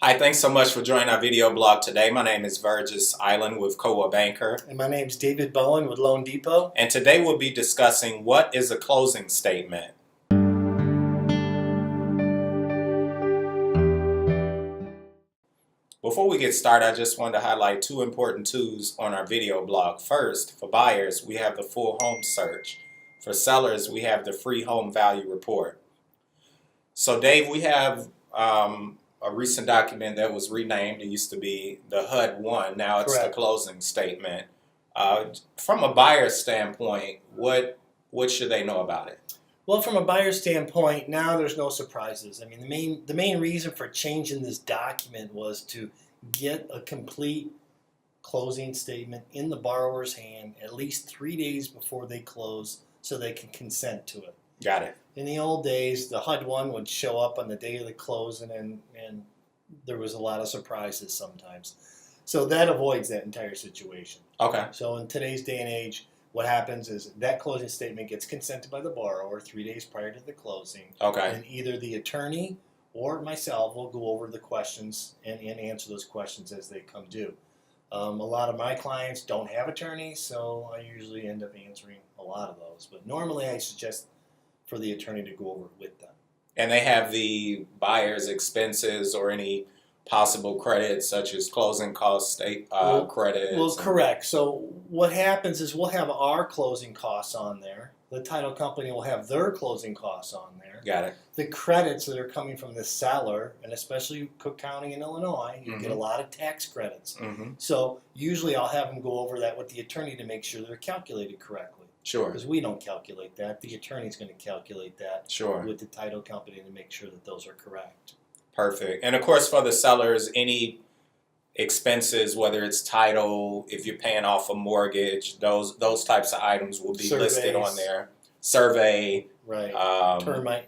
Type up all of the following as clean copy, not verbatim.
Hi, thanks so much for joining our video blog today. My name is Eiland with Coa Banker. And my name is David Bowen with Loan Depot. And today we'll be discussing what is a closing statement. Before we get started, I just wanted to highlight two important tools on our video blog. First, for buyers, we have the full home search. For sellers, we have the free home value report. So Dave, we have a recent document that was renamed. It used to be the HUD-1. Now it's Correct. the closing statement. From a buyer's standpoint, what should they know about it? Well, from a buyer's standpoint, now there's no surprises. I mean, the main reason for changing this document was to get a complete closing statement in the borrower's hand at least 3 days before they close so they can consent to it. Got it. In the old days, the HUD-1 would show up on the day of the closing, and there was a lot of surprises sometimes. So that avoids that entire situation. Okay. So in today's day and age, what happens is that closing statement gets consented by the borrower 3 days prior to the closing. Okay. And either the attorney or myself will go over the questions and answer those questions as they come due. A lot of my clients don't have attorneys, so I usually end up answering a lot of those. But normally I suggest for the attorney to go over it with them. And they have the buyer's expenses or any possible credits such as closing cost credits? Well, correct. So what happens is we'll have our closing costs on there. The title company will have their closing costs on there. Got it. The credits that are coming from the seller, and especially Cook County and Illinois, you get a lot of tax credits. So usually I'll have them go over that with the attorney to make sure they're calculated correctly. Sure. Because we don't calculate that. The attorney's going to calculate that with the title company to make sure that those are correct. Perfect. And of course for the sellers, any expenses, whether it's title, if you're paying off a mortgage, those types of items will be listed on there. Survey. Right. Termite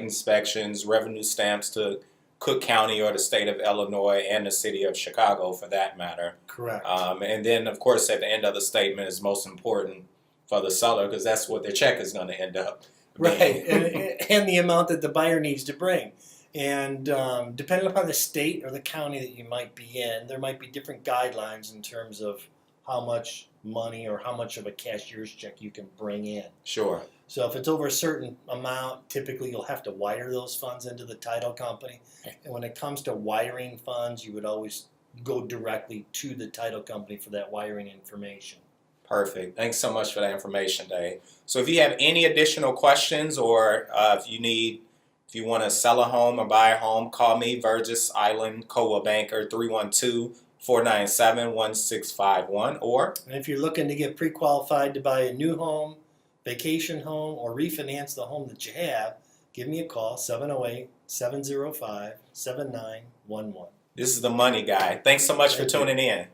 inspections. Revenue stamps to Cook County or the state of Illinois and the city of Chicago for that matter. Correct. And then of course at the end of the statement is most important for the seller because that's what their check is going to end up being. Right. and the amount that the buyer needs to bring. And depending upon the state or the county that you might be in, there might be different guidelines in terms of how much money or how much of a cashier's check you can bring in. Sure. So if it's over a certain amount, typically you'll have to wire those funds into the title company. And when it comes to wiring funds, you would always go directly to the title company for that wiring information. Perfect. Thanks so much for that information, Dave. So if you have any additional questions or if you want to sell a home or buy a home, call me, Eiland, Coa Banker, 312-497-1651. Or and if you're looking to get pre-qualified to buy a new home, vacation home, or refinance the home that you have, give me a call, 708-705-7911. This is the Money Guy. Thanks so much for tuning in.